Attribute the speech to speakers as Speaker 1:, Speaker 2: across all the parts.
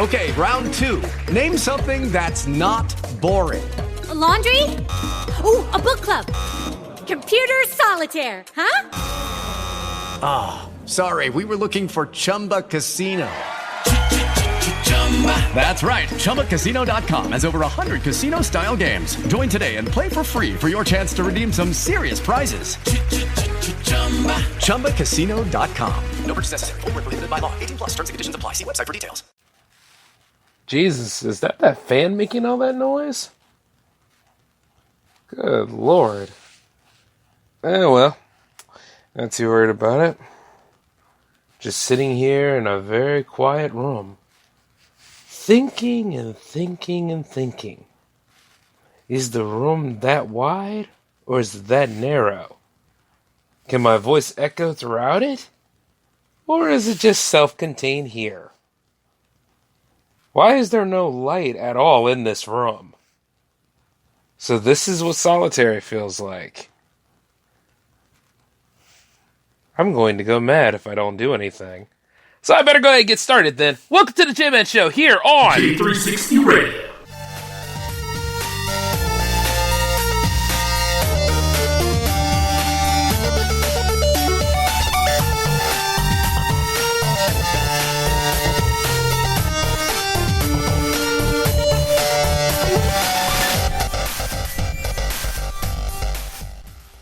Speaker 1: Okay, round two. Name something that's not boring.
Speaker 2: A laundry? Ooh, a book club. Computer solitaire, huh?
Speaker 1: Ah, sorry, we were looking for Chumba Casino. That's right, ChumbaCasino.com has over 100 casino-style games. Join today and play for free for your chance to redeem some serious prizes. ChumbaCasino.com. No purchase necessary. Void where prohibited by law. 18 plus terms and conditions apply. See website for details.
Speaker 3: Jesus, is that fan making all that noise? Good Lord. Well, not too worried about it. Just sitting here in a very quiet room. Thinking and thinking and thinking. Is the room that wide or is it that narrow? Can my voice echo throughout it? Or is it just self-contained here? Why is there no light at all in this room? So this is what solitary feels like. I'm going to go mad if I don't do anything. So I better go ahead and get started then. Welcome to the J-Man Show here on
Speaker 4: J360 Radio.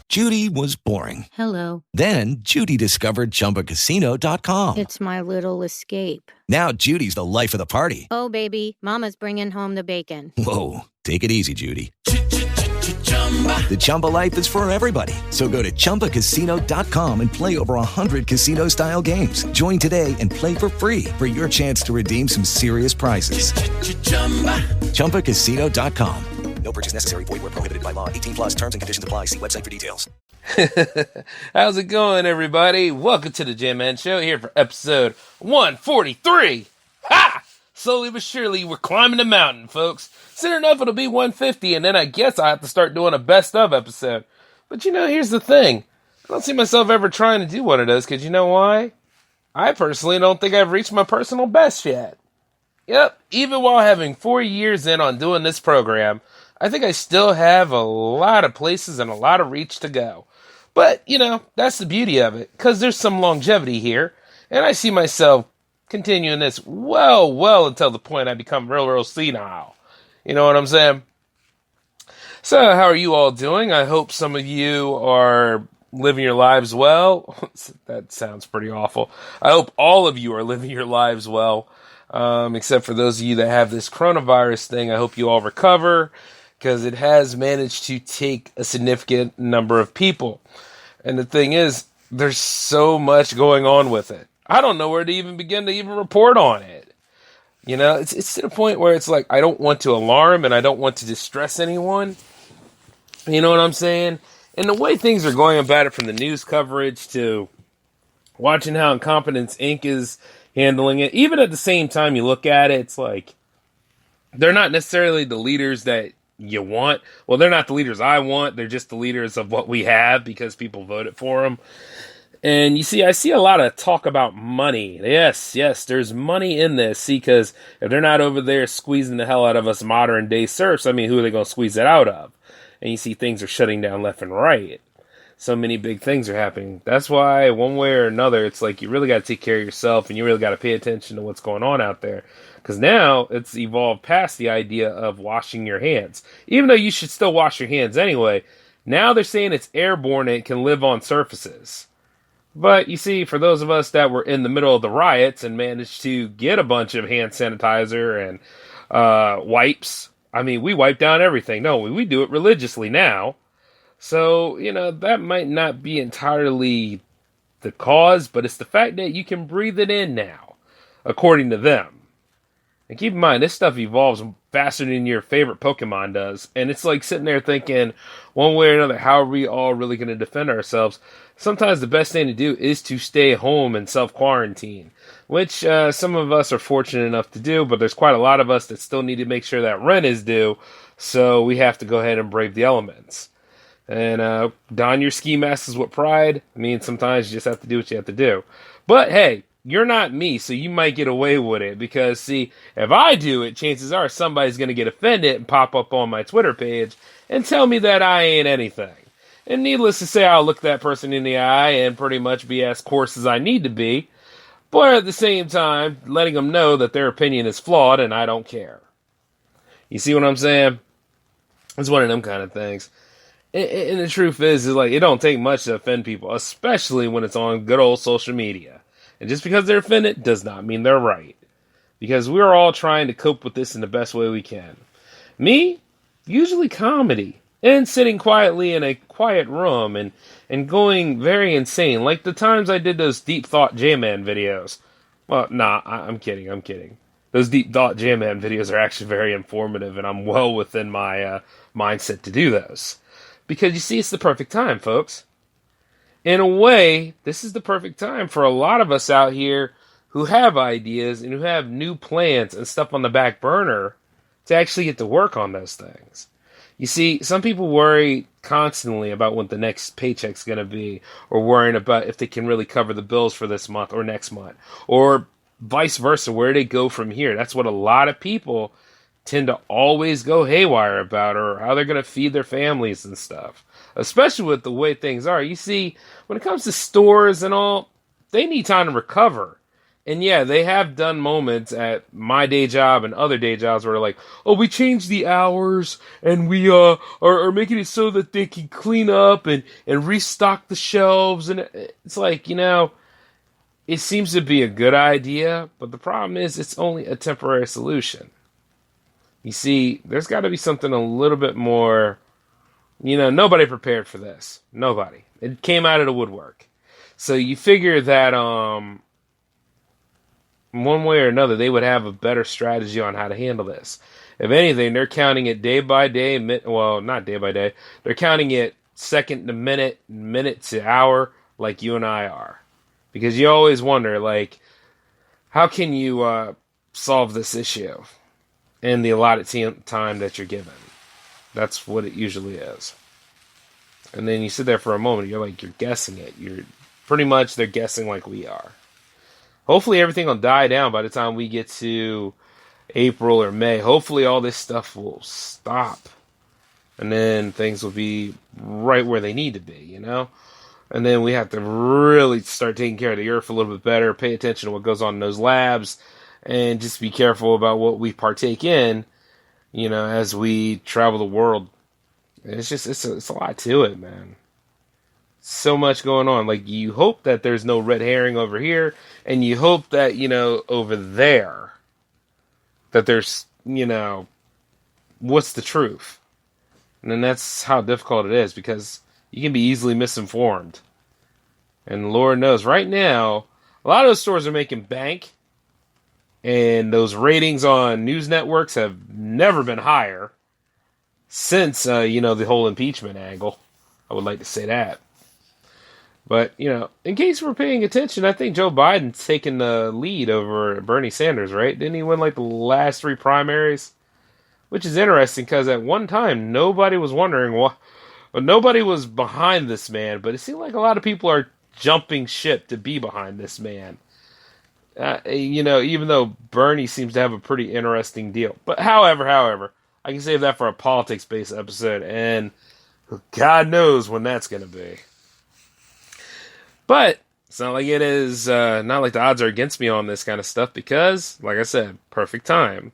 Speaker 5: Judy was boring.
Speaker 2: Hello.
Speaker 5: Then Judy discovered ChumbaCasino.com.
Speaker 2: It's my little escape.
Speaker 5: Now Judy's the life of the party.
Speaker 2: Oh, baby, mama's bringing home the bacon.
Speaker 5: Whoa, take it easy, Judy. The Chumba life is for everybody. So go to ChumbaCasino.com and play over 100 casino-style games. Join today and play for free for your chance to redeem some serious prizes. ChumbaCasino.com.
Speaker 6: No purchase necessary. Void where prohibited by law. 18 plus terms and conditions apply. See website for details.
Speaker 3: How's it going, everybody? Welcome to the J-Man Show here for episode 143. Ha! Slowly but surely, we're climbing the mountain, folks. Soon enough, it'll be 150, and then I guess I have to start doing a best-of episode. But here's the thing. I don't see myself ever trying to do one of those, because you know why? I personally don't think I've reached my personal best yet. Yep, even while having 4 years in on doing this program, I think I still have a lot of places and a lot of reach to go. But, that's the beauty of it, because there's some longevity here, and I see myself continuing this well until the point I become real senile. You know what I'm saying? So, how are you all doing? I hope some of you are living your lives well. That sounds pretty awful. I hope all of you are living your lives well, except for those of you that have this coronavirus thing. I hope you all recover, because it has managed to take a significant number of people. And the thing is, there's so much going on with it. I don't know where to even begin to even report on it. It's to the point where it's like, I don't want to alarm and I don't want to distress anyone. You know what I'm saying? And the way things are going about it, from the news coverage to watching how Incompetence Inc. is handling it, even at the same time you look at it, it's like, they're not necessarily the leaders that you want. Well, they're not the leaders I want. They're just the leaders of what we have because people voted for them. And I see a lot of talk about money. Yes, there's money in this. See, because if they're not over there squeezing the hell out of us modern day serfs, who are they going to squeeze it out of? And you see things are shutting down left and right. So many big things are happening. That's why, one way or another, it's like you really got to take care of yourself and you really got to pay attention to what's going on out there. Because now it's evolved past the idea of washing your hands. Even though you should still wash your hands anyway, now they're saying it's airborne and it can live on surfaces. But you see, for those of us that were in the middle of the riots and managed to get a bunch of hand sanitizer and wipes, we wipe down everything. No, we do it religiously now. So, that might not be entirely the cause, but it's the fact that you can breathe it in now, according to them. And keep in mind, this stuff evolves faster than your favorite Pokemon does. And it's like sitting there thinking, one way or another, how are we all really going to defend ourselves? Sometimes the best thing to do is to stay home and self-quarantine, which some of us are fortunate enough to do, but there's quite a lot of us that still need to make sure that rent is due, so we have to go ahead and brave the elements. And don your ski masks with pride. Sometimes you just have to do what you have to do. But hey, you're not me, so you might get away with it. Because, see, if I do it, chances are somebody's going to get offended and pop up on my Twitter page and tell me that I ain't anything. And needless to say, I'll look that person in the eye and pretty much be as coarse as I need to be. But at the same time, letting them know that their opinion is flawed and I don't care. You see what I'm saying? It's one of them kind of things. And the truth is like, it don't take much to offend people, especially when it's on good old social media. And just because they're offended does not mean they're right. Because we're all trying to cope with this in the best way we can. Me, usually comedy. And sitting quietly in a quiet room and going very insane. Like the times I did those Deep Thought J-Man videos. Well, nah, I'm kidding. Those Deep Thought J-Man videos are actually very informative, and I'm well within my mindset to do those. Because you see, it's the perfect time, folks. In a way, this is the perfect time for a lot of us out here who have ideas and who have new plans and stuff on the back burner to actually get to work on those things. You see, some people worry constantly about what the next paycheck's going to be, or worrying about if they can really cover the bills for this month or next month, or vice versa, where they go from here. That's what a lot of people tend to always go haywire about, or how they're going to feed their families and stuff, especially with the way things are. You see, when it comes to stores and all, they need time to recover. And yeah, they have done moments at my day job and other day jobs where they're like, oh, we changed the hours and we are making it so that they can clean up and restock the shelves. And it's like, it seems to be a good idea, but the problem is it's only a temporary solution. You see, there's got to be something a little bit more, nobody prepared for this. Nobody. It came out of the woodwork. So you figure that, one way or another, they would have a better strategy on how to handle this. If anything, they're counting it day by day. Well, not day by day. They're counting it second to minute, minute to hour, like you and I are. Because you always wonder, like, how can you solve this issue in the allotted time that you're given? That's what it usually is. And then you sit there for a moment, you're guessing it. They're guessing like we are. Hopefully everything will die down by the time we get to April or May. Hopefully all this stuff will stop. And then things will be right where they need to be, And then we have to really start taking care of the earth a little bit better, pay attention to what goes on in those labs, and just be careful about what we partake in, as we travel the world. It's a lot to it, man. So much going on. Like, you hope that there's no red herring over here, and you hope that, over there, that there's, what's the truth? And then that's how difficult it is, because you can be easily misinformed. And Lord knows, right now, a lot of those stores are making bank, and those ratings on news networks have never been higher since, the whole impeachment angle. I would like to say that. But, in case we're paying attention, I think Joe Biden's taking the lead over Bernie Sanders, right? Didn't he win, the last 3 primaries? Which is interesting, because at one time, nobody was wondering why. Well, nobody was behind this man, but it seemed like a lot of people are jumping ship to be behind this man. Even though Bernie seems to have a pretty interesting deal. But however, I can save that for a politics-based episode, and God knows when that's going to be. But it's not like it is, not like the odds are against me on this kind of stuff, because, like I said, perfect time.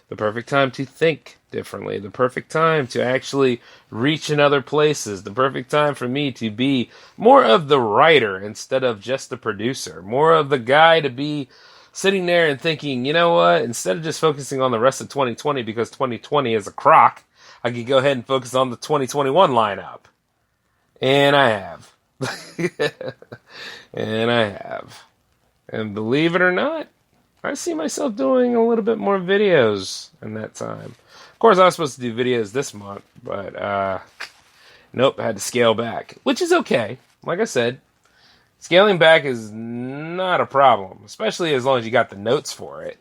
Speaker 3: The perfect time to think differently. The perfect time to actually reach in other places. The perfect time for me to be more of the writer instead of just the producer. More of the guy to be sitting there and thinking, you know what, instead of just focusing on the rest of 2020 because 2020 is a crock, I could go ahead and focus on the 2021 lineup. And I have. And believe it or not, I see myself doing a little bit more videos in that time. Of course, I was supposed to do videos this month, but nope, I had to scale back, which is okay. Like I said, scaling back is not a problem, especially as long as you got the notes for it.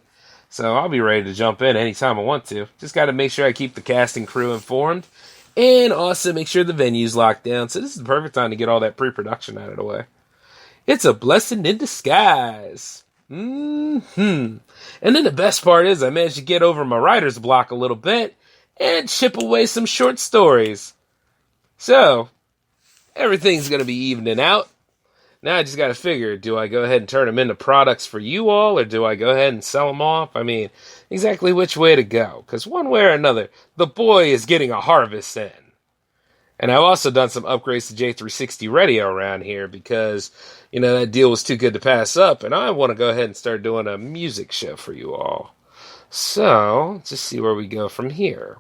Speaker 3: So I'll be ready to jump in anytime I want to. Just got to make sure I keep the casting crew informed, and also make sure the venue's locked down. So this is the perfect time to get all that pre-production out of the way. It's a blessing in disguise. And then the best part is I managed to get over my writer's block a little bit and chip away some short stories. So, everything's going to be evening out. Now I just got to figure, do I go ahead and turn them into products for you all, or do I go ahead and sell them off? I mean, exactly which way to go. Because one way or another, the boy is getting a harvest in. And I've also done some upgrades to J360 Radio around here because, that deal was too good to pass up. And I want to go ahead and start doing a music show for you all. So, let's just see where we go from here.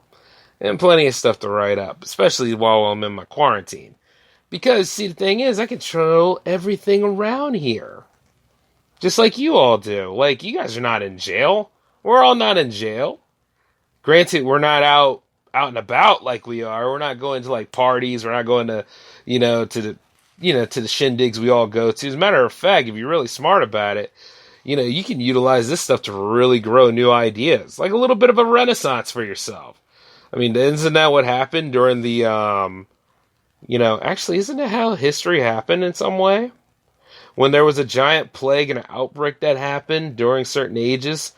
Speaker 3: And plenty of stuff to write up, especially while I'm in my quarantine. Because, see, the thing is, I control everything around here. Just like you all do. Like, you guys are not in jail. We're all not in jail. Granted, we're not out and about like we are. We're not going to, like, parties. We're not going to, to the shindigs we all go to. As a matter of fact, if you're really smart about it, you can utilize this stuff to really grow new ideas. Like a little bit of a renaissance for yourself. I mean, isn't that what happened during the, actually, isn't that how history happened in some way? When there was a giant plague and an outbreak that happened during certain ages,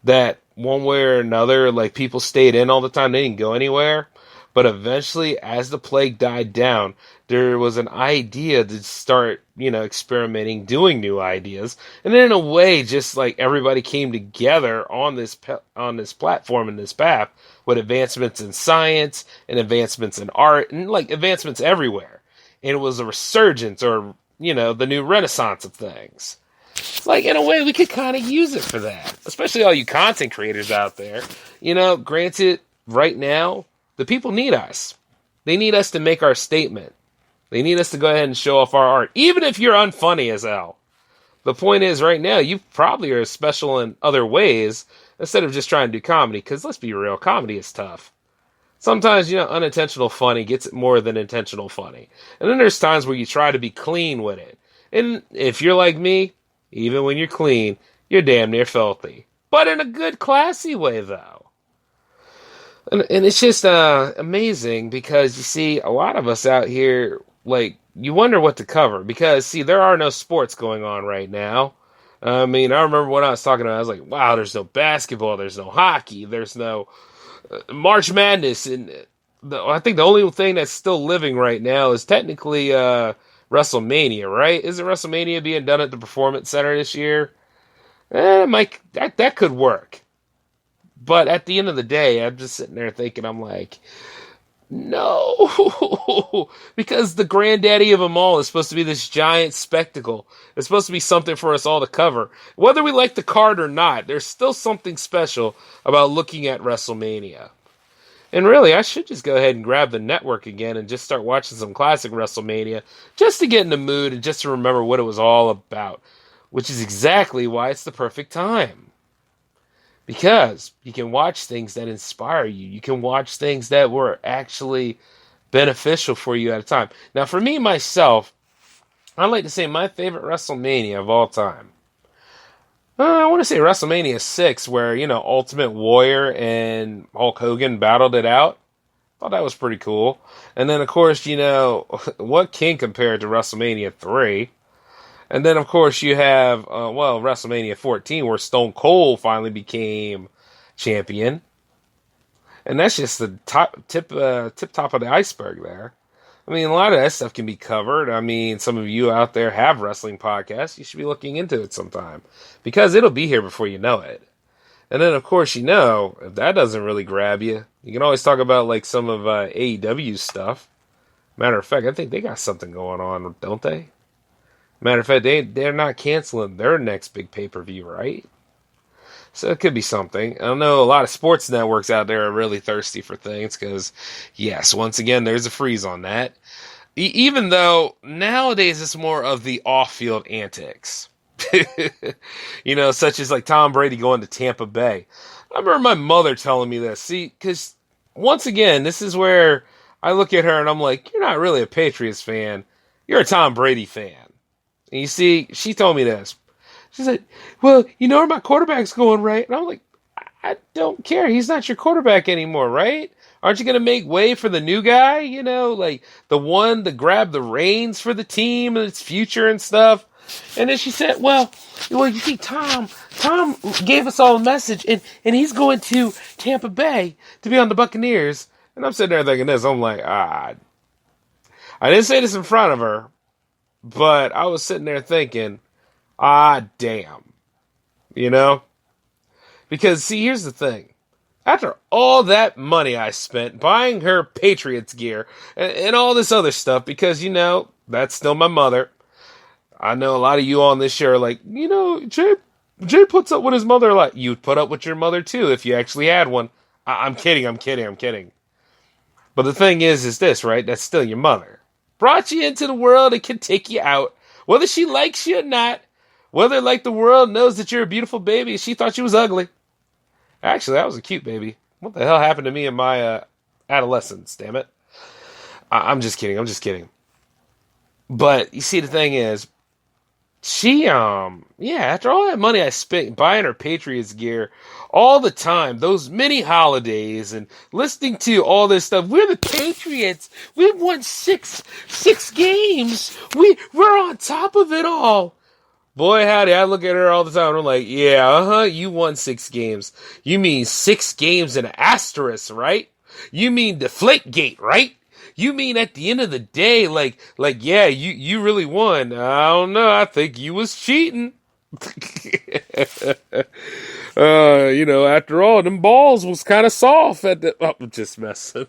Speaker 3: that one way or another, like, people stayed in all the time, they didn't go anywhere. But eventually, as the plague died down, there was an idea to start, experimenting, doing new ideas. And then in a way, just like everybody came together on this platform and this path with advancements in science and advancements in art and like advancements everywhere. And it was a resurgence or, the new renaissance of things. Like, in a way, we could kind of use it for that. Especially all you content creators out there. Granted, right now, the people need us. They need us to make our statement. They need us to go ahead and show off our art. Even if you're unfunny as hell. The point is, right now, you probably are special in other ways instead of just trying to do comedy. Because let's be real, comedy is tough. Sometimes, unintentional funny gets it more than intentional funny. And then there's times where you try to be clean with it. And if you're like me, even when you're clean, you're damn near filthy. But in a good, classy way, though. And it's just amazing because, you see, a lot of us out here, like, you wonder what to cover. Because, see, there are no sports going on right now. I mean, I remember when I was talking about it, I was like, wow, there's no basketball, there's no hockey, there's no March Madness. And I think the only thing that's still living right now is technically WrestleMania, right? Isn't WrestleMania being done at the Performance Center this year? That could work. But at the end of the day, I'm just sitting there thinking, I'm like, no, because the granddaddy of them all is supposed to be this giant spectacle. It's supposed to be something for us all to cover. Whether we like the card or not, there's still something special about looking at WrestleMania. And really, I should just go ahead and grab the network again and just start watching some classic WrestleMania just to get in the mood and just to remember what it was all about, which is exactly why it's the perfect time. Because you can watch things that inspire you. You can watch things that were actually beneficial for you at a time. Now, for me, myself, I'd like to say my favorite WrestleMania of all time. I want to say WrestleMania 6, where, Ultimate Warrior and Hulk Hogan battled it out. Thought that was pretty cool. And then, of course, what can compare to WrestleMania 3? And then, of course, you have, WrestleMania 14, where Stone Cold finally became champion. And that's just the tip top of the iceberg there. I mean, a lot of that stuff can be covered. I mean, some of you out there have wrestling podcasts. You should be looking into it sometime. Because it'll be here before you know it. And then, of course, if that doesn't really grab you, you can always talk about, like, some of AEW's stuff. Matter of fact, I think they got something going on, don't they? Matter of fact, they're not canceling their next big pay-per-view, right? So it could be something. I know a lot of sports networks out there are really thirsty for things because, yes, once again, there's a freeze on that. Even though nowadays it's more of the off-field antics. Such as like Tom Brady going to Tampa Bay. I remember my mother telling me this. See, because once again, this is where I look at her and I'm like, you're not really a Patriots fan. You're a Tom Brady fan. And you see, she told me this. She said, well, where my quarterback's going, right? And I'm like, I don't care. He's not your quarterback anymore, right? Aren't you going to make way for the new guy? Like the one to grab the reins for the team and its future and stuff? And then she said, well, you see, Tom gave us all a message, and he's going to Tampa Bay to be on the Buccaneers. And I'm sitting there thinking this. I'm like, I didn't say this in front of her, but I was sitting there thinking, damn. You know? Because, see, here's the thing. After all that money I spent buying her Patriots gear and all this other stuff, because, you know, that's still my mother. I know a lot of you on this show are like, you know, Jay puts up with his mother a lot. You'd put up with your mother too if you actually had one. I'm kidding. But the thing is this, right? That's still your mother. Brought you into the world and can take you out. Whether she likes you or not. Whether, like, the world knows that you're a beautiful baby and she thought you was ugly. Actually, that was a cute baby. What the hell happened to me in my adolescence, damn it? I'm just kidding. But, you see, the thing is, she, after all that money I spent buying her Patriots gear all the time, those many holidays, and listening to all this stuff, we're the Patriots. We won six games. We're on top of it all. Boy, howdy, I look at her all the time, and I'm like, yeah, you won 6 games. You mean 6 games and an asterisk, right? You mean Deflategate, right? You mean at the end of the day, yeah, you really won. I don't know, I think you was cheating. You know, after all, them balls was kind of soft at the, I'm just messing.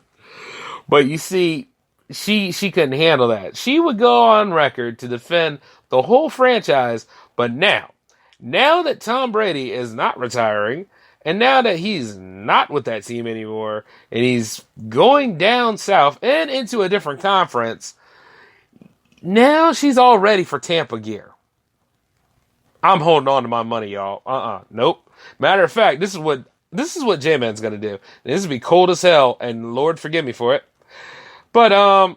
Speaker 3: But you see, she couldn't handle that. She would go on record to defend the whole franchise, but now that Tom Brady is not retiring, and now that he's not with that team anymore, and he's going down south and into a different conference, now she's all ready for Tampa gear. I'm holding on to my money, y'all. Nope. Matter of fact, this is what J-Man's gonna do. This will be cold as hell, and Lord forgive me for it. But,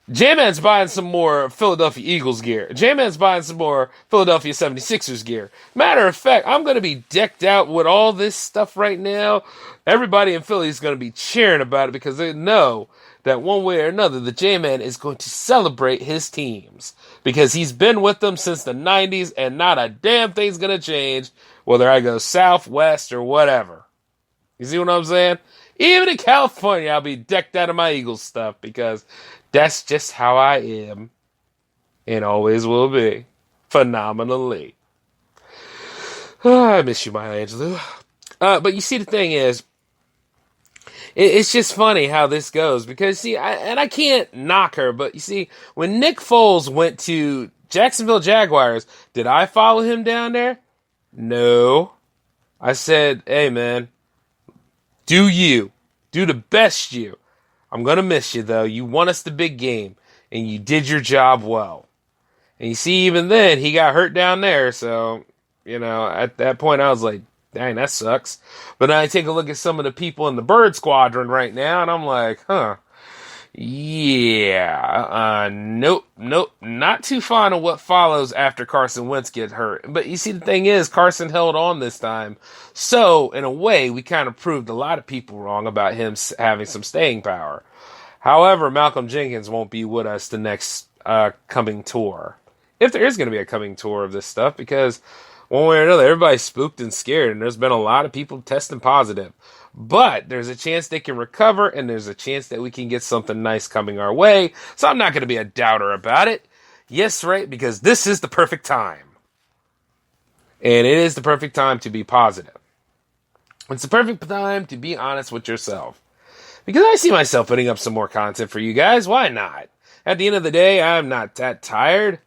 Speaker 3: J-Man's buying some more Philadelphia Eagles gear. J-Man's buying some more Philadelphia 76ers gear. Matter of fact, I'm going to be decked out with all this stuff right now. Everybody in Philly is going to be cheering about it because they know that one way or another, the J-Man is going to celebrate his teams. Because he's been with them since the 90s and not a damn thing's going to change whether I go south, west, or whatever. You see what I'm saying? Even in California, I'll be decked out of my Eagles stuff because that's just how I am and always will be. Phenomenally. I miss you, Maya Angelou. But you see, the thing is, it's just funny how this goes because, see, I can't knock her, but you see, when Nick Foles went to Jacksonville Jaguars, did I follow him down there? No. I said, hey, man, do the best you. I'm going to miss you, though. You won us the big game, and you did your job well. And you see, even then, he got hurt down there, so, you know, at that point, I was like, dang, that sucks. But then I take a look at some of the people in the Bird Squadron right now, and I'm like, nope, not too fond of what follows after Carson Wentz gets hurt. But you see, the thing is, Carson held on this time. So, in a way, we kind of proved a lot of people wrong about him having some staying power. However, Malcolm Jenkins won't be with us the next coming tour. If there is going to be a coming tour of this stuff, because one way or another, everybody's spooked and scared, and there's been a lot of people testing positive. But there's a chance they can recover, and there's a chance that we can get something nice coming our way. So I'm not going to be a doubter about it. Yes, right, because this is the perfect time. And it is the perfect time to be positive. It's the perfect time to be honest with yourself. Because I see myself putting up some more content for you guys. Why not? At the end of the day, I'm not that tired.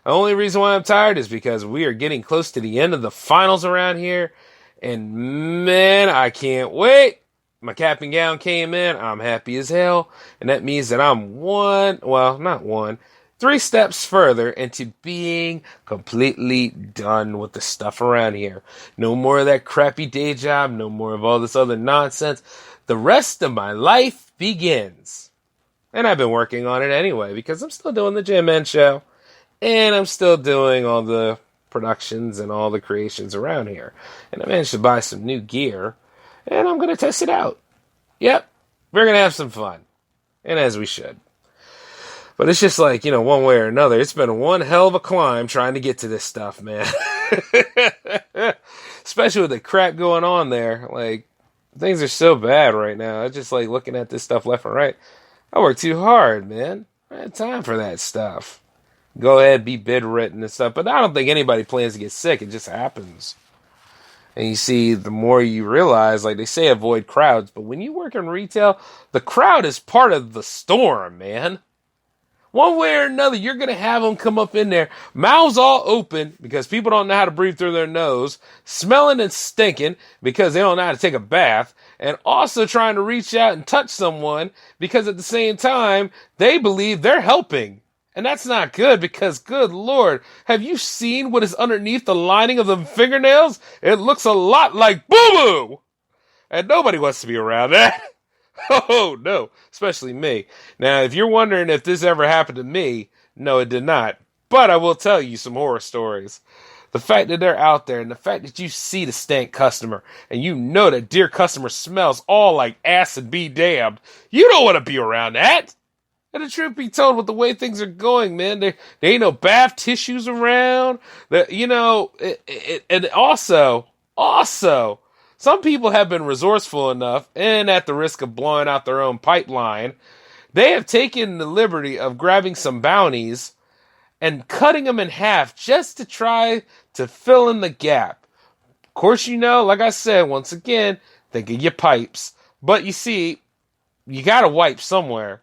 Speaker 3: The only reason why I'm tired is because we are getting close to the end of the finals around here. And man, I can't wait. My cap and gown came in. I'm happy as hell. And that means that I'm 3 steps further into being completely done with the stuff around here. No more of that crappy day job. No more of all this other nonsense. The rest of my life begins. And I've been working on it anyway because I'm still doing the J-Man show. And I'm still doing all the productions and all the creations around here. And I managed to buy some new gear. And I'm going to test it out. Yep. We're going to have some fun. And as we should. But it's just like, one way or another, it's been one hell of a climb trying to get to this stuff, man. Especially with the crap going on there. Like, things are so bad right now. I just like looking at this stuff left and right. I work too hard, man. I had time for that stuff. Go ahead, be bedridden and stuff. But I don't think anybody plans to get sick. It just happens. And you see, the more you realize, like they say, avoid crowds. But when you work in retail, the crowd is part of the storm, man. One way or another, you're going to have them come up in there, mouths all open because people don't know how to breathe through their nose, smelling and stinking because they don't know how to take a bath, and also trying to reach out and touch someone because at the same time, they believe they're helping. And that's not good because, good Lord, have you seen what is underneath the lining of the fingernails? It looks a lot like boo-boo! And nobody wants to be around that. Oh, no, especially me. Now, if you're wondering if this ever happened to me, no, it did not. But I will tell you some horror stories. The fact that they're out there and the fact that you see the stank customer and you know that dear customer smells all like acid be damned, you don't want to be around that. And the truth be told, with the way things are going, man, there ain't no bath tissues around. And also, some people have been resourceful enough, and at the risk of blowing out their own pipeline, they have taken the liberty of grabbing some bounties and cutting them in half just to try to fill in the gap. Of course, like I said, once again, think of your pipes. But you see, you got to wipe somewhere.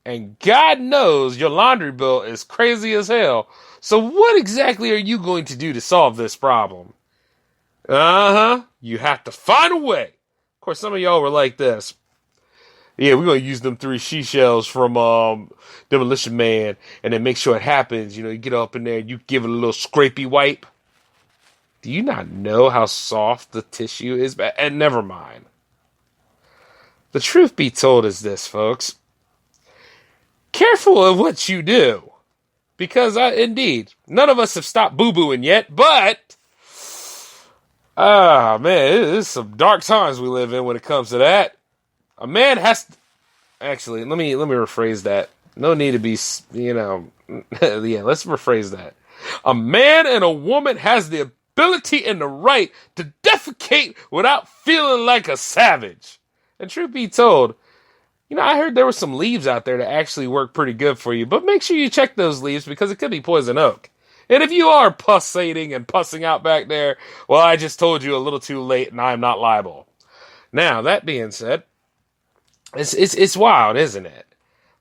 Speaker 3: And God knows your laundry bill is crazy as hell. So what exactly are you going to do to solve this problem? You have to find a way. Of course, some of y'all were like this. Yeah, we're going to use them 3 seashells from Demolition Man and then make sure it happens. You get up in there and you give it a little scrapey wipe. Do you not know how soft the tissue is? And never mind. The truth be told is this, folks. Careful of what you do. Because, indeed, none of us have stopped boo-booing yet, but... man, it's some dark times we live in when it comes to that. A man has to... Actually, let me rephrase that. No need to be, yeah, let's rephrase that. A man and a woman has the ability and the right to defecate without feeling like a savage. And truth be told, I heard there were some leaves out there that actually work pretty good for you, but make sure you check those leaves because it could be poison oak. And if you are pussating and pussing out back there, well, I just told you a little too late and I'm not liable. Now, that being said, it's wild, isn't it?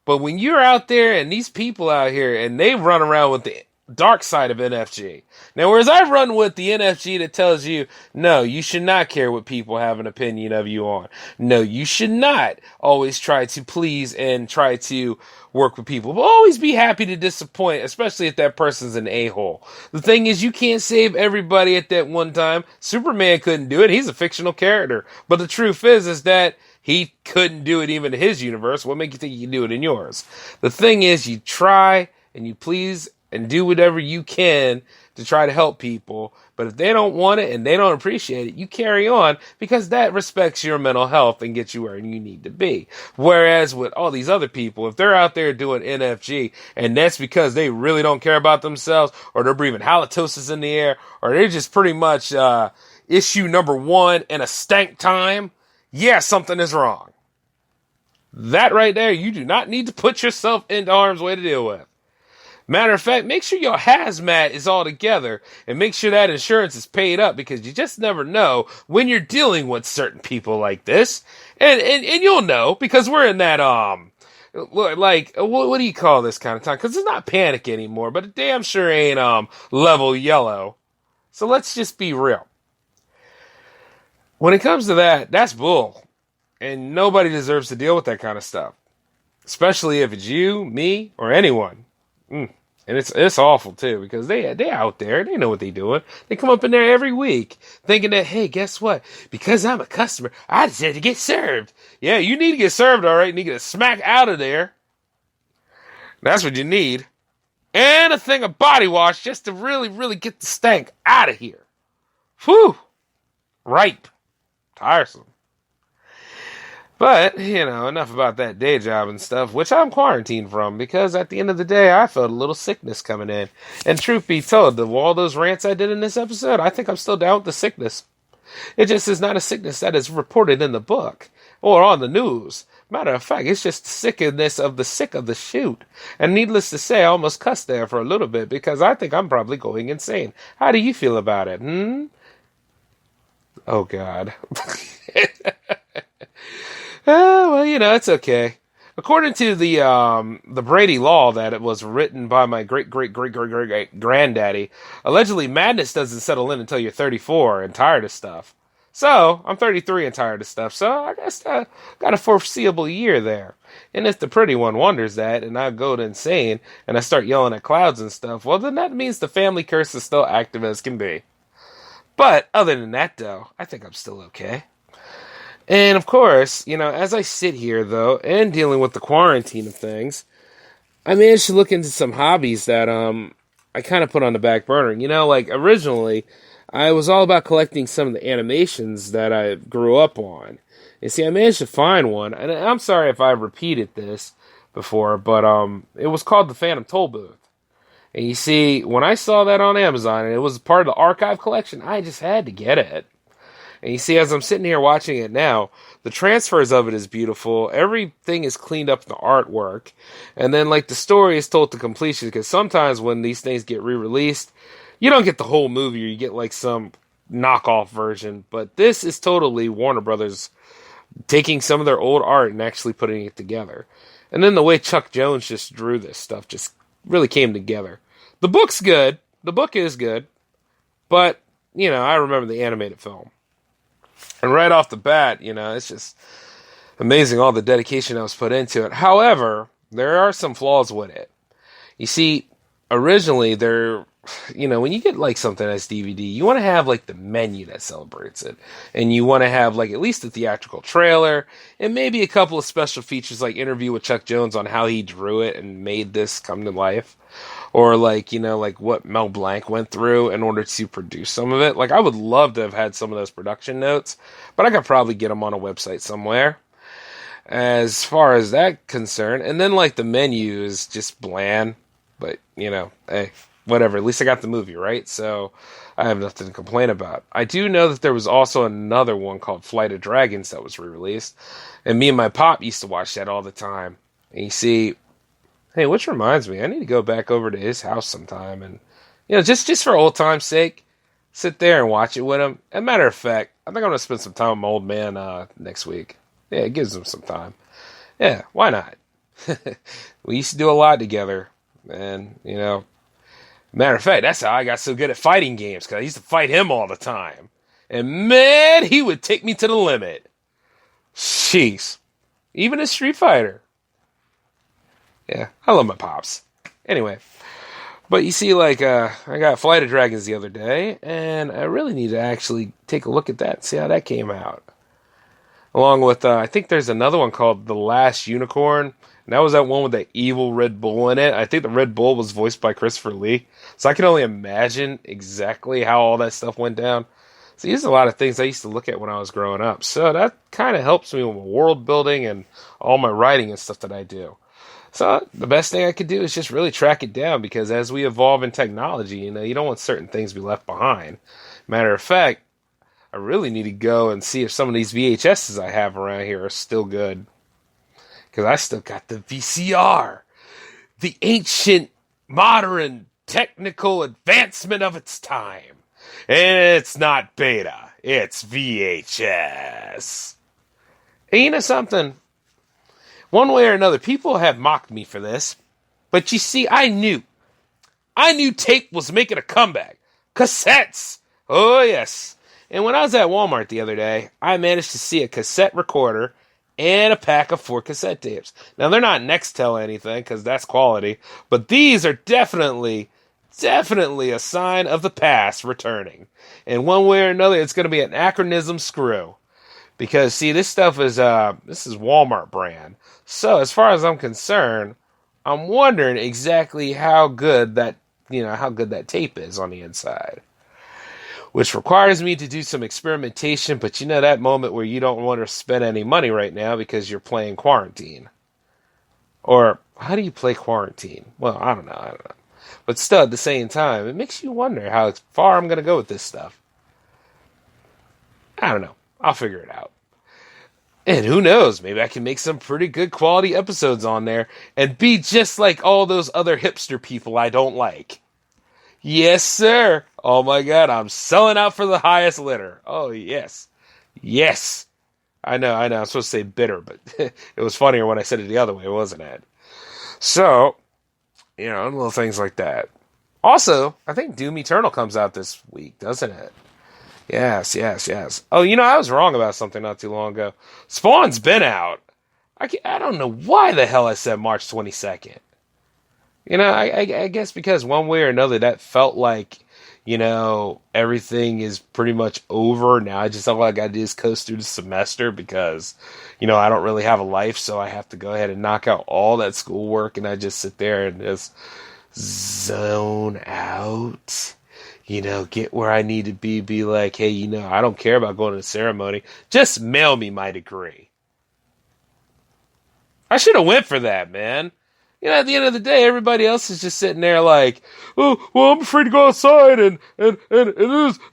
Speaker 3: But when you're out there and these people out here and they run around with the dark side of NFG. Now, whereas I run with the NFG that tells you, no, you should not care what people have an opinion of you on. No, you should not always try to please and try to work with people. But always be happy to disappoint, especially if that person's an a-hole. The thing is, you can't save everybody at that one time. Superman couldn't do it. He's a fictional character. But the truth is that he couldn't do it even in his universe. What makes you think you can do it in yours? The thing is, you try and you please and do whatever you can to try to help people. But if they don't want it and they don't appreciate it, you carry on because that respects your mental health and gets you where you need to be. Whereas with all these other people, if they're out there doing NFG and that's because they really don't care about themselves or they're breathing halitosis in the air or they're just pretty much issue number 1 in a stank time, yeah, something is wrong. That right there, you do not need to put yourself into harm's way to deal with. Matter of fact, make sure your hazmat is all together and make sure that insurance is paid up because you just never know when you're dealing with certain people like this. And you'll know because we're in that, like, what do you call this kind of time? Because it's not panic anymore, but it damn sure ain't, level yellow. So let's just be real. When it comes to that, that's bull. And nobody deserves to deal with that kind of stuff. Especially if it's you, me, or anyone. And it's awful too because they out there, they know what they doing. They come up in there every week thinking that, hey, guess what? Because I'm a customer, I deserve to get served. Yeah, you need to get served, all right. You need to get smack out of there. That's what you need. And a thing of body wash just to really, really get the stank out of here. Whew. Ripe. Tiresome. But, enough about that day job and stuff, which I'm quarantined from, because at the end of the day, I felt a little sickness coming in. And truth be told, all those rants I did in this episode, I think I'm still down with the sickness. It just is not a sickness that is reported in the book or on the news. Matter of fact, it's just the sickness of the sick of the shoot. And needless to say, I almost cussed there for a little bit because I think I'm probably going insane. How do you feel about it? Oh, God. Well, it's okay. According to the Brady Law that it was written by my great-great-great-great-great-granddaddy, allegedly madness doesn't settle in until you're 34 and tired of stuff. So, I'm 33 and tired of stuff, so I guess I got a foreseeable year there. And if the pretty one wonders that, and I go insane, and I start yelling at clouds and stuff, well, then that means the family curse is still active as can be. But, other than that, though, I think I'm still okay. And, of course, as I sit here, though, and dealing with the quarantine of things, I managed to look into some hobbies that I kind of put on the back burner. Originally, I was all about collecting some of the animations that I grew up on. And see, I managed to find one, and I'm sorry if I've repeated this before, but it was called The Phantom Tollbooth. And you see, when I saw that on Amazon, and it was part of the archive collection, I just had to get it. And you see, as I'm sitting here watching it now, the transfers of it is beautiful. Everything is cleaned up in the artwork. And then, the story is told to completion, because sometimes when these things get re-released, you don't get the whole movie, or you get, some knockoff version. But this is totally Warner Brothers taking some of their old art and actually putting it together. And then the way Chuck Jones just drew this stuff just really came together. The book's good. The book is good. But, I remember the animated film. And right off the bat, it's just amazing all the dedication that was put into it. However, there are some flaws with it. You see, originally, when you get something as DVD, you want to have the menu that celebrates it. And you want to have at least a theatrical trailer and maybe a couple of special features like interview with Chuck Jones on how he drew it and made this come to life. Or what Mel Blanc went through in order to produce some of it. I would love to have had some of those production notes, but I could probably get them on a website somewhere. As far as that concerned, and then the menu is just bland, but hey, whatever. At least I got the movie, right? So I have nothing to complain about. I do know that there was also another one called Flight of Dragons that was re-released, and me and my pop used to watch that all the time. And you see, hey, which reminds me, I need to go back over to his house sometime and, just for old time's sake, sit there and watch it with him. As a matter of fact, I think I'm going to spend some time with my old man next week. Yeah, it gives him some time. Yeah, why not? We used to do a lot together. And, matter of fact, that's how I got so good at fighting games, because I used to fight him all the time. And, man, he would take me to the limit. Jeez. Even a Street Fighter. Yeah, I love my pops. Anyway, but you see, I got Flight of Dragons the other day, and I really need to actually take a look at that and see how that came out. Along with, I think there's another one called The Last Unicorn, and that was that one with the evil Red Bull in it. I think the Red Bull was voiced by Christopher Lee, so I can only imagine exactly how all that stuff went down. So these are a lot of things I used to look at when I was growing up, so that kind of helps me with my world building and all my writing and stuff that I do. So the best thing I could do is just really track it down, because as we evolve in technology, you don't want certain things to be left behind. Matter of fact, I really need to go and see if some of these VHSs I have around here are still good. Because I still got the VCR. The ancient, modern, technical advancement of its time. And it's not beta. It's VHS. And you know something? One way or another, people have mocked me for this, but you see, I knew tape was making a comeback. Cassettes! Oh, yes. And when I was at Walmart the other day, I managed to see a cassette recorder and a pack of 4 cassette tapes. Now, they're not Nextel anything, because that's quality, but these are definitely a sign of the past returning. And one way or another, it's going to be an anachronism screw. Because, see, this stuff is, this is Walmart brand. So, as far as I'm concerned, I'm wondering exactly how good that tape is on the inside. which requires me to do some experimentation. But you know that moment where you don't want to spend any money right now because you're playing quarantine. Or how do you play quarantine? Well, I don't know. But still, at the same time, it makes you wonder how far I'm going to go with this stuff. I don't know. I'll figure it out. And who knows, maybe I can make some pretty good quality episodes on there and be just like all those other hipster people I don't like. Yes, sir. Oh my God, I'm selling out for the highest litter. Oh, yes. Yes. I know. I'm supposed to say bitter, but it was funnier when I said it the other way, wasn't it? So, little things like that. Also, I think Doom Eternal comes out this week, doesn't it? Yes. Oh, I was wrong about something not too long ago. Spawn's been out. I don't know why the hell I said March 22nd. I guess because one way or another that felt like, everything is pretty much over. Now I just felt like I just coast through the semester because, I don't really have a life, so I have to go ahead and knock out all that schoolwork and I just sit there and just zone out. Get where I need to be like, hey, I don't care about going to the ceremony. Just mail me my degree. I should have went for that, man. At the end of the day, everybody else is just sitting there like, oh, well, I'm afraid to go outside and there's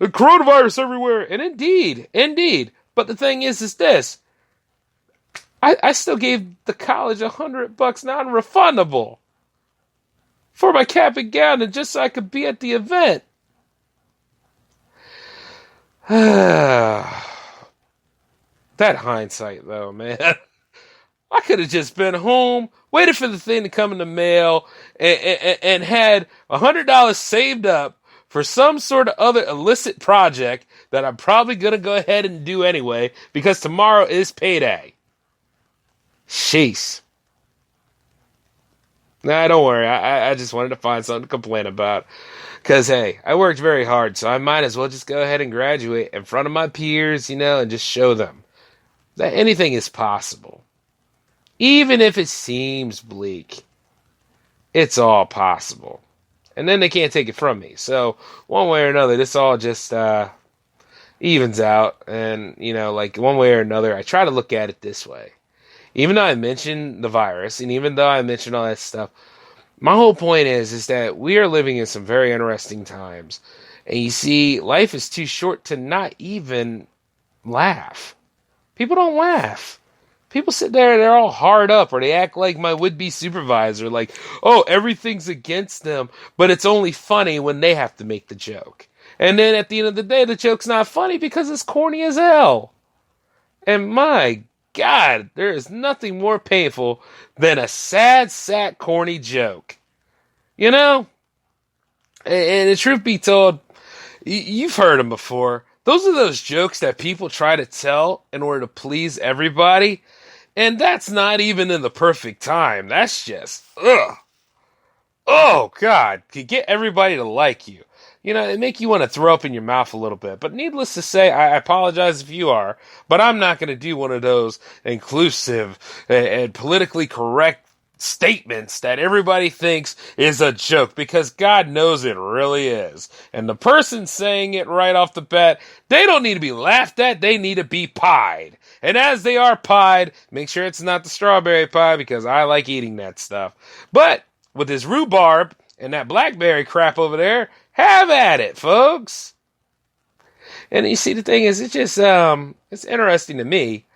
Speaker 3: a coronavirus everywhere. And indeed. But the thing is this. I still gave the college $100 non-refundable for my cap and gown and just so I could be at the event. That hindsight, though, man. I could have just been home, waited for the thing to come in the mail, and had $100 saved up for some sort of other illicit project that I'm probably going to go ahead and do anyway, because tomorrow is payday. Sheesh. Nah, don't worry. I just wanted to find something to complain about. Because, hey, I worked very hard, so I might as well just go ahead and graduate in front of my peers, and just show them that anything is possible. Even if it seems bleak, it's all possible. And then they can't take it from me. So, one way or another, this all just evens out. And, one way or another, I try to look at it this way. Even though I mentioned the virus, and even though I mentioned all that stuff, my whole point is that we are living in some very interesting times. And you see, life is too short to not even laugh. People don't laugh. People sit there and they're all hard up, or they act like my would-be supervisor, like, oh, everything's against them, but it's only funny when they have to make the joke. And then at the end of the day, the joke's not funny because it's corny as hell. And my God, there is nothing more painful than a sad, corny joke. And the truth be told, you've heard them before. Those are those jokes that people try to tell in order to please everybody. And that's not even in the perfect time. That's just, ugh. Oh, God. To get everybody to like you. It make you want to throw up in your mouth a little bit. But needless to say, I apologize if you are. But I'm not going to do one of those inclusive and politically correct statements that everybody thinks is a joke. Because God knows it really is. And the person saying it right off the bat, they don't need to be laughed at. They need to be pied. And as they are pied, make sure it's not the strawberry pie because I like eating that stuff. But with this rhubarb and that blackberry crap over there, have at it, folks. And you see, the thing is, it's just, it's interesting to me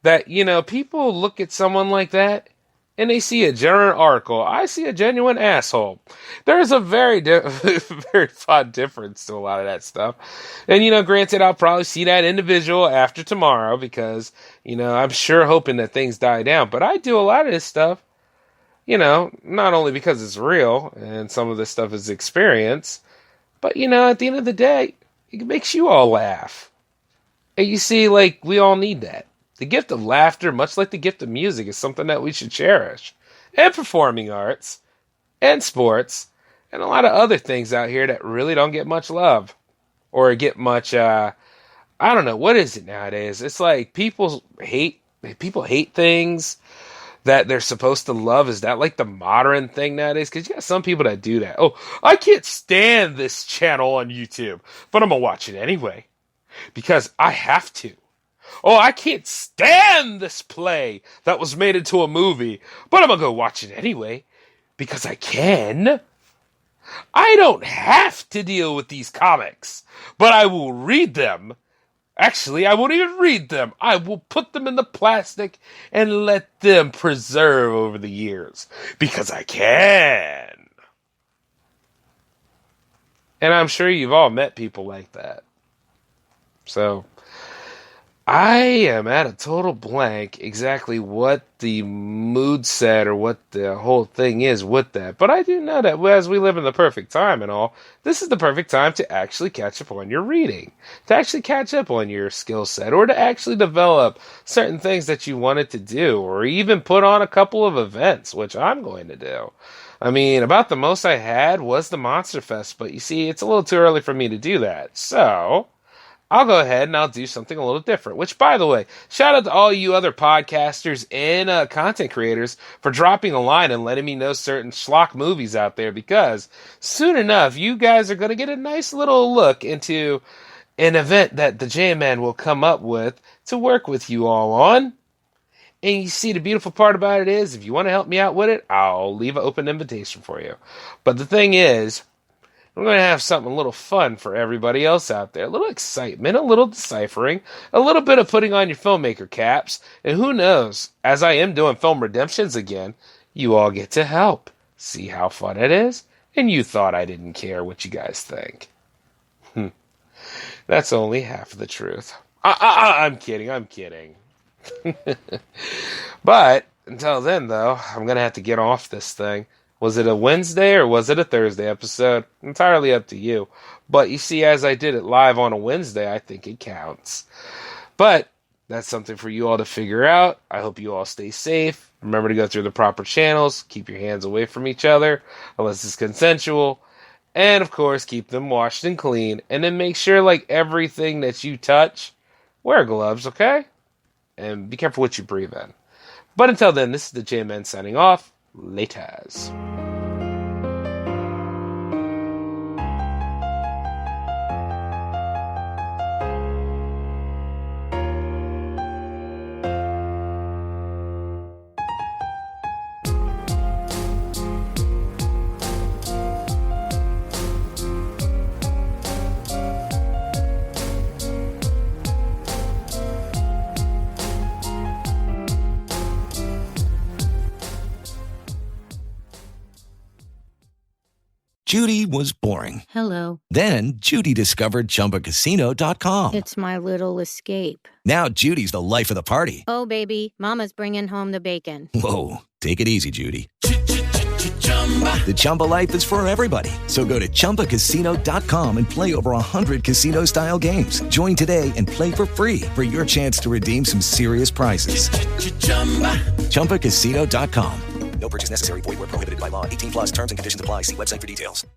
Speaker 3: that, people look at someone like that and they see a genuine article. I see a genuine asshole. There's a very, very fine difference to a lot of that stuff. And, granted, I'll probably see that individual after tomorrow because, I'm sure hoping that things die down. But I do a lot of this stuff, not only because it's real and some of this stuff is experience, but, at the end of the day, it makes you all laugh. And you see, we all need that. The gift of laughter, much like the gift of music, is something that we should cherish. And performing arts, and sports, and a lot of other things out here that really don't get much love. Or get much, I don't know, what is it nowadays? It's like people hate things. that they're supposed to love? Is that like the modern thing nowadays? Because you got some people that do that. Oh, I can't stand this channel on YouTube, but I'm going to watch it anyway because I have to. Oh, I can't stand this play that was made into a movie, but I'm going to go watch it anyway because I can. I don't have to deal with these comics, but I will read them. Actually, I won't even read them. I will put them in the plastic and let them preserve over the years because I can. And I'm sure you've all met people like that. So, I am at a total blank exactly what the mood set or what the whole thing is with that. But I do know that as we live in the perfect time and all, this is the perfect time to actually catch up on your reading, to actually catch up on your skill set, or to actually develop certain things that you wanted to do, or even put on a couple of events, which I'm going to do. I mean, about the most I had was the Monster Fest, but you see, it's a little too early for me to do that. So I'll go ahead and I'll do something a little different, which, by the way, shout out to all you other podcasters and content creators for dropping a line and letting me know certain schlock movies out there, because soon enough, you guys are going to get a nice little look into an event that the J-Man will come up with to work with you all on. And you see, the beautiful part about it is, if you want to help me out with it, I'll leave an open invitation for you. But the thing is, we're going to have something a little fun for everybody else out there. A little excitement, a little deciphering, a little bit of putting on your filmmaker caps. And who knows, as I am doing Film Redemptions again, you all get to help. See how fun it is? And you thought I didn't care what you guys think. That's only half the truth. I'm kidding. But until then, though, I'm going to have to get off this thing. Was it a Wednesday or was it a Thursday episode? Entirely up to you. But you see, as I did it live on a Wednesday, I think it counts. But that's something for you all to figure out. I hope you all stay safe. Remember to go through the proper channels. Keep your hands away from each other, unless it's consensual. And, of course, keep them washed and clean. And then make sure, like, everything that you touch, wear gloves, okay? And be careful what you breathe in. But until then, this is the J-Man signing off. Laters.
Speaker 5: Judy was boring.
Speaker 2: Hello.
Speaker 5: Then Judy discovered ChumbaCasino.com.
Speaker 2: It's my little escape.
Speaker 5: Now Judy's the life of the party.
Speaker 2: Oh, baby, mama's bringing home the bacon.
Speaker 5: Whoa, take it easy, Judy. The Chumba life is for everybody. So go to ChumbaCasino.com and play over 100 casino-style games. Join today and play for free for your chance to redeem some serious prizes. ChumbaCasino.com.
Speaker 6: No purchase necessary. Void where prohibited by law. 18 plus terms and conditions apply. See website for details.